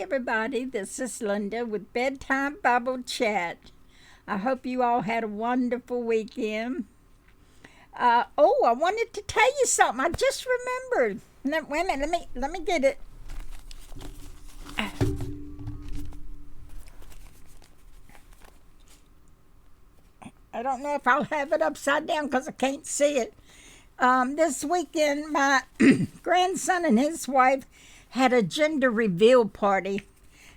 everybody, this is Linda with Bedtime Bible Chat. I hope you all had a wonderful weekend. I wanted to tell you something. I just remembered. Wait a minute, let me get it. I don't know if I'll have it upside down because I can't see it. This weekend, my grandson and his wife had a gender reveal party.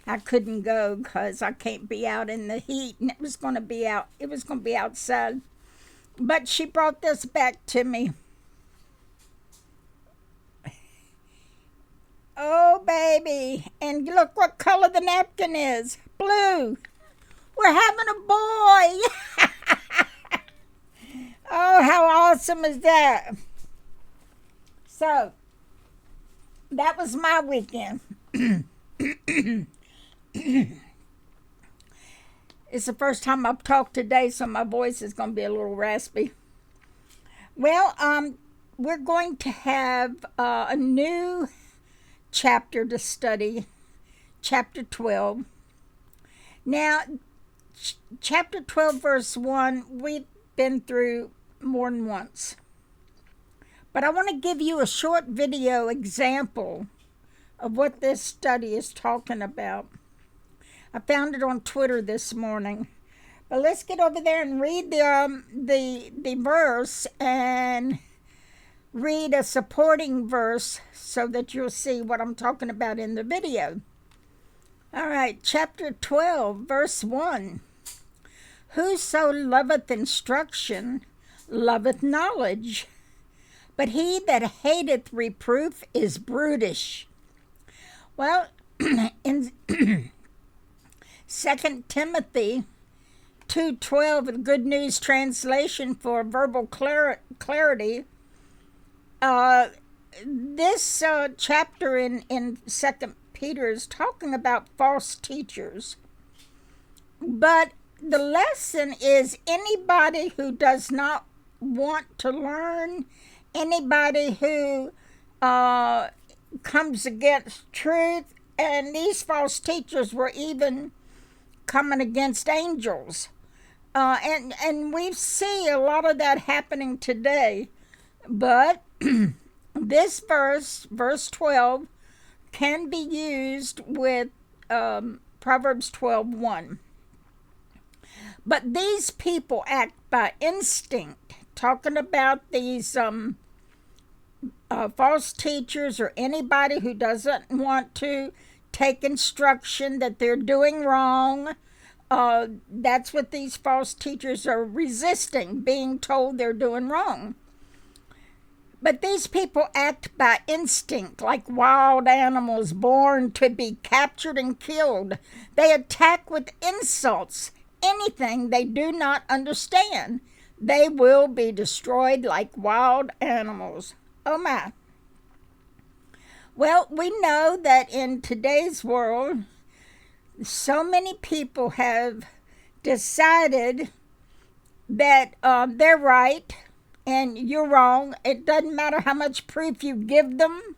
I couldn't go because I can't be out in the heat, and it was going to be outside. But she brought this back to me. Oh, baby. And look what color the napkin is. Blue. We're having a boy. Oh, how awesome is that? So, that was my weekend. It's the first time I've talked today, so my voice is going to be a little raspy. Well, we're going to have a new chapter to study, chapter 12. Now, chapter 12, verse 1, we've been through more than once. But I want to give you a short video example of what this study is talking about. I found it on Twitter this morning. But let's get over there and read the verse and read a supporting verse so that you'll see what I'm talking about in the video. All right, chapter 12, verse 1. Whoso loveth instruction loveth knowledge, but he that hateth reproof is brutish. Well, in 2 Timothy 2:12, the Good News Translation for verbal clarity, this chapter in 2 Peter is talking about false teachers. But the lesson is anybody who does not want to learn, anybody who comes against truth, and these false teachers were even coming against angels. And we see a lot of that happening today. But this verse 12, can be used with Proverbs 12:1. But these people act by instinct, talking about these false teachers or anybody who doesn't want to take instruction that they're doing wrong. That's what these false teachers are resisting, being told they're doing wrong. But these people act by instinct, like wild animals born to be captured and killed. They attack with insults. Anything they do not understand, they will be destroyed like wild animals. Oh my. Well, we know that in today's world, so many people have decided that they're right and you're wrong. It doesn't matter how much proof you give them,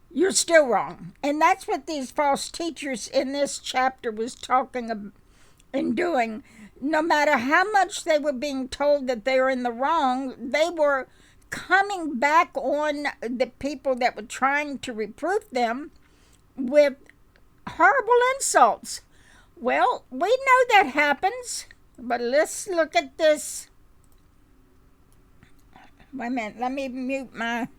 you're still wrong. And that's what these false teachers in this chapter was talking about and doing. No matter how much they were being told that they were in the wrong, they were coming back on the people that were trying to reproof them with horrible insults. Well, we know that happens, but let's look at this. Wait a minute, let me mute my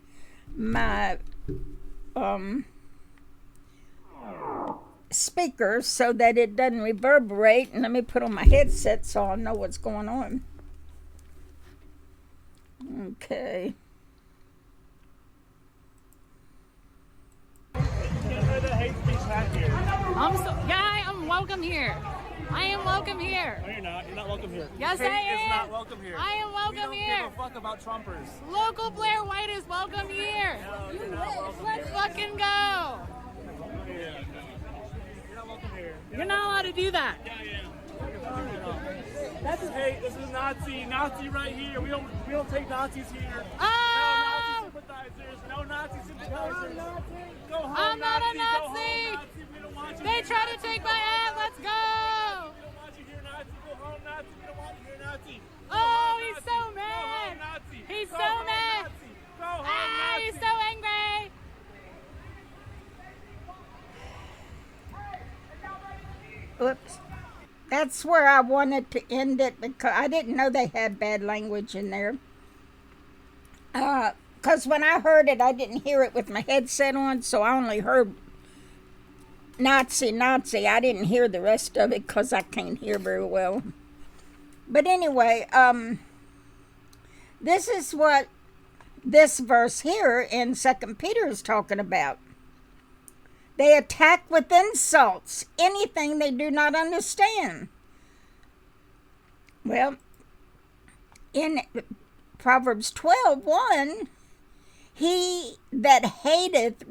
speaker so that it doesn't reverberate, and let me put on my headset so I'll know what's going on. Okay. I'm welcome here. I am welcome here. No, you're not. You're not welcome here. Yes, Hate I am. is not welcome here. I am welcome we here. don't give a fuck about Trumpers. Local Blair White is welcome here. No, you're not welcome Let's here. fucking go. Yeah. You're not welcome here. You're not allowed to do that. Yeah. This is hate. This is Nazi right here. We don't take Nazis here. Oh! No Nazi sympathizers. Go home, I'm not a Nazi. Go home, Nazi. Nazi. We don't want you They Nazi. We don't want you here, Nazi. Oh, he's so mad. Nazi. He's Go so home, mad. Nazi. Go home, Ah, Nazi. he's so angry. Oops. That's where I wanted to end it because I didn't know they had bad language in there. Because when I heard it, I didn't hear it with my headset on, so I only heard Nazi, Nazi. I didn't hear the rest of it because I can't hear very well. But anyway, this is what this verse here in 2 Peter is talking about. They attack with insults anything they do not understand. Well, in Proverbs 12:1, he that hateth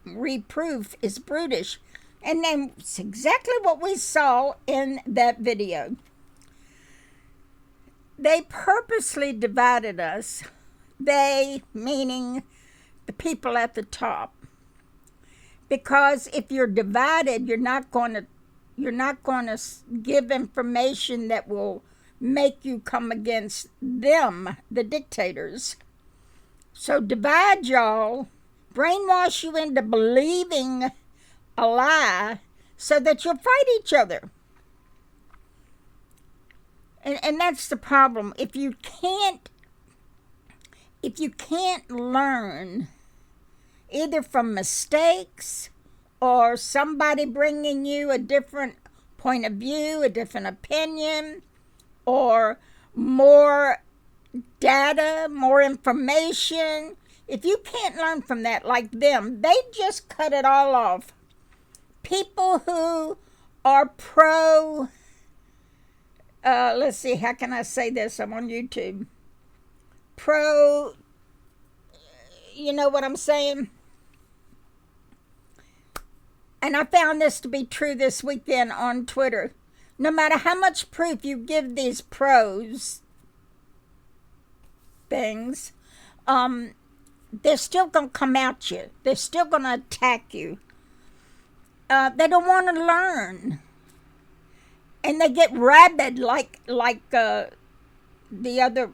reproof is brutish. And that's exactly what we saw in that video. They purposely divided us. They, meaning the people at the top. Because if you're divided, you're not going to give information that will make you come against them, the dictators. So divide y'all, brainwash you into believing a lie so that you'll fight each other. And that's the problem. If you can't learn either from mistakes or somebody bringing you a different point of view, a different opinion, or more data, more information, if you can't learn from that like them, they just cut it all off. People who are let's see, how can I say this? I'm on YouTube. You know what I'm saying? And I found this to be true this weekend on Twitter. No matter how much proof you give these pros things, they're still going to come at you. They're still going to attack you. They don't want to learn. And they get rabid like the other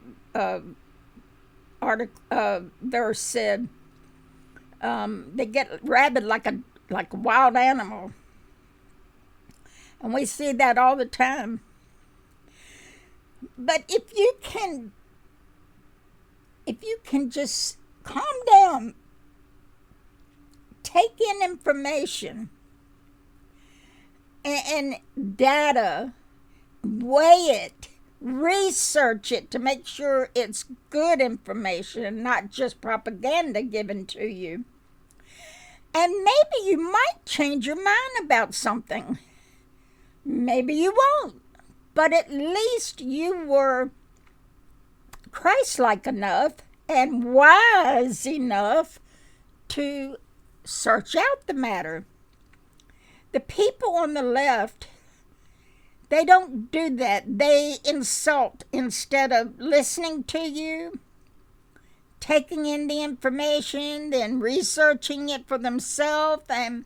verse said. They get rabid like a wild animal. And we see that all the time. But if you can just calm down, take in information and data, weigh it, research it to make sure it's good information and not just propaganda given to you. And maybe you might change your mind about something. Maybe you won't. But at least you were Christ-like enough and wise enough to search out the matter. The people on the left, they don't do that. They insult instead of listening to you, taking in the information, then researching it for themselves and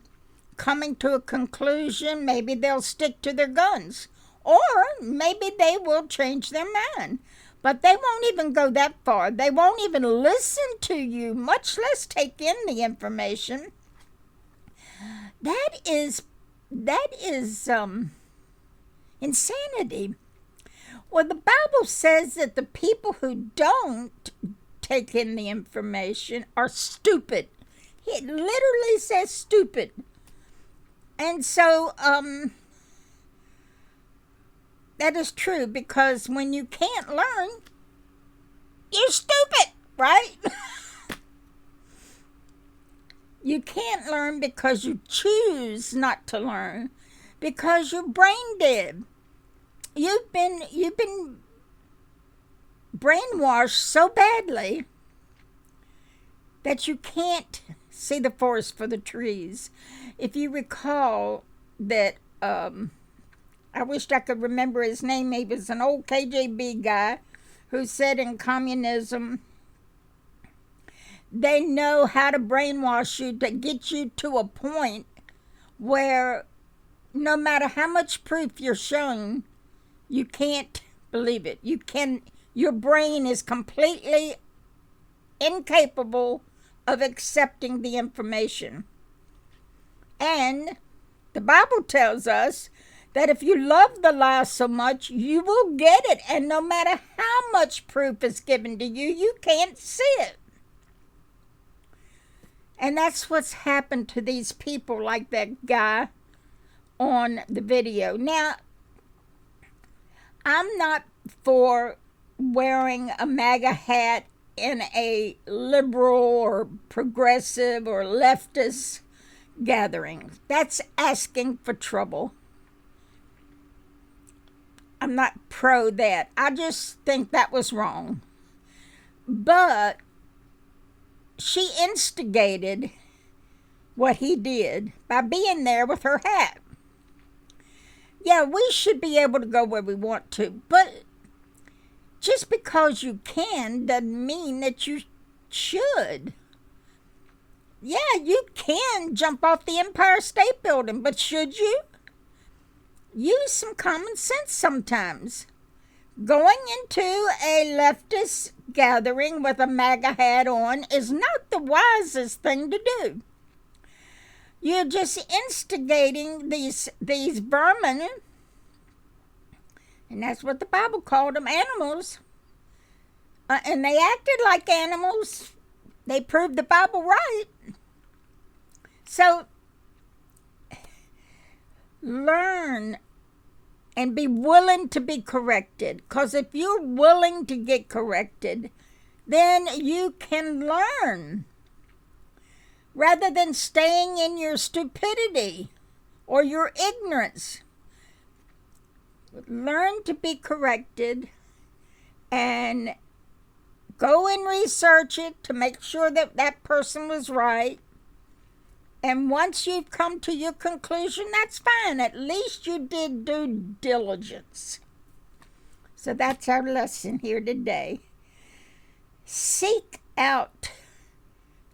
coming to a conclusion. Maybe they'll stick to their guns, or maybe they will change their mind. But they won't even go that far. They won't even listen to you, much less take in the information. That is insanity. Well, the Bible says that the people who don't take in the information are stupid. It literally says stupid. And so that is true, because when you can't learn, you're stupid, right? You can't learn because you choose not to learn, because you're brain dead. You've been brainwashed so badly that you can't see the forest for the trees. If you recall that, I wished I could remember his name. He was an old KGB guy who said in communism, they know how to brainwash you to get you to a point where no matter how much proof you're shown, You can't believe it. Your brain is completely incapable of accepting the information. And the Bible tells us that if you love the lie so much, you will get it. And no matter how much proof is given to you, you can't see it. And that's what's happened to these people, like that guy on the video. Now, I'm not for wearing a MAGA hat in a liberal or progressive or leftist gathering. That's asking for trouble. I'm not pro that. I just think that was wrong. But she instigated what he did by being there with her hat. Yeah, we should be able to go where we want to, but just because you can doesn't mean that you should. Yeah, you can jump off the Empire State Building, but should you? Use some common sense sometimes. Going into a leftist gathering with a MAGA hat on is not the wisest thing to do. You're just instigating these vermin, and that's what the Bible called them, animals. And they acted like animals. They proved the Bible right. So, learn and be willing to be corrected. Because if you're willing to get corrected, then you can learn. Rather than staying in your stupidity or your ignorance. Learn to be corrected and go and research it to make sure that that person was right. And once you've come to your conclusion, that's fine. At least you did due diligence. So that's our lesson here today. Seek out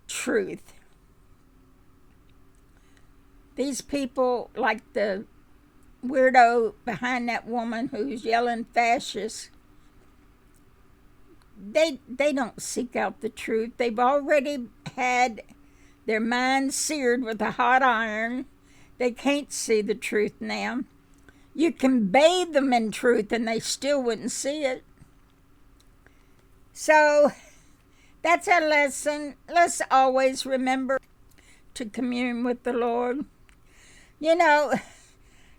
truth. These people, like the weirdo behind that woman who's yelling fascist, they don't seek out the truth. They've already had their minds seared with a hot iron. They can't see the truth now. You can bathe them in truth and they still wouldn't see it. So that's our lesson. Let's always remember to commune with the Lord. You know,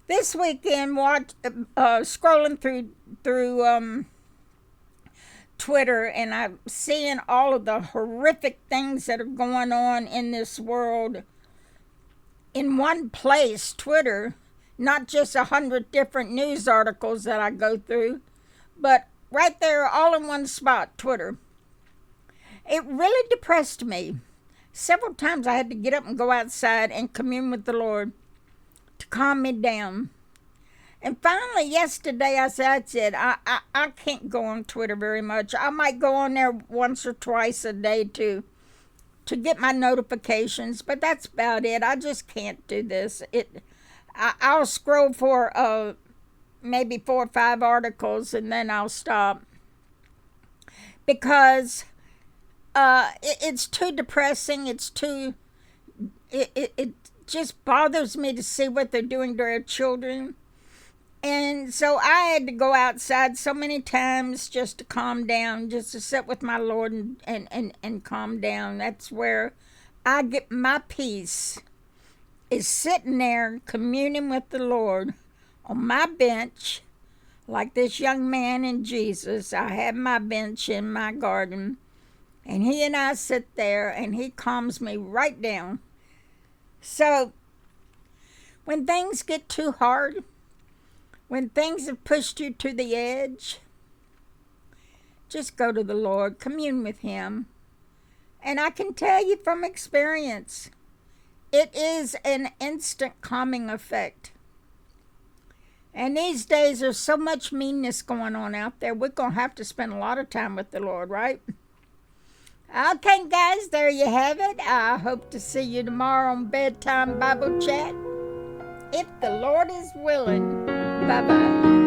this weekend, scrolling through Twitter, and I'm seeing all of the horrific things that are going on in this world in one place, Twitter, not just 100 different news articles that I go through, but right there, all in one spot, Twitter. It really depressed me. Several times I had to get up and go outside and commune with the Lord to calm me down. And finally, yesterday, I said, I can't go on Twitter very much. I might go on there once or twice a day to get my notifications, but that's about it. I just can't do this. I'll scroll for maybe 4 or 5 articles, and then I'll stop. Because it's too depressing. It just bothers me to see what they're doing to our children. And so I had to go outside so many times just to calm down, just to sit with my Lord and calm down. That's where I get my peace, is sitting there communing with the Lord on my bench, like this young man in Jesus. I have my bench in my garden, and he and I sit there, and he calms me right down. So when things get too hard, when things have pushed you to the edge, just go to the Lord, commune with Him. And I can tell you from experience, it is an instant calming effect. And these days there's so much meanness going on out there, we're going to have to spend a lot of time with the Lord, right? Okay, guys, there you have it. I hope to see you tomorrow on Bedtime Bible Chat, if the Lord is willing. Bye-bye.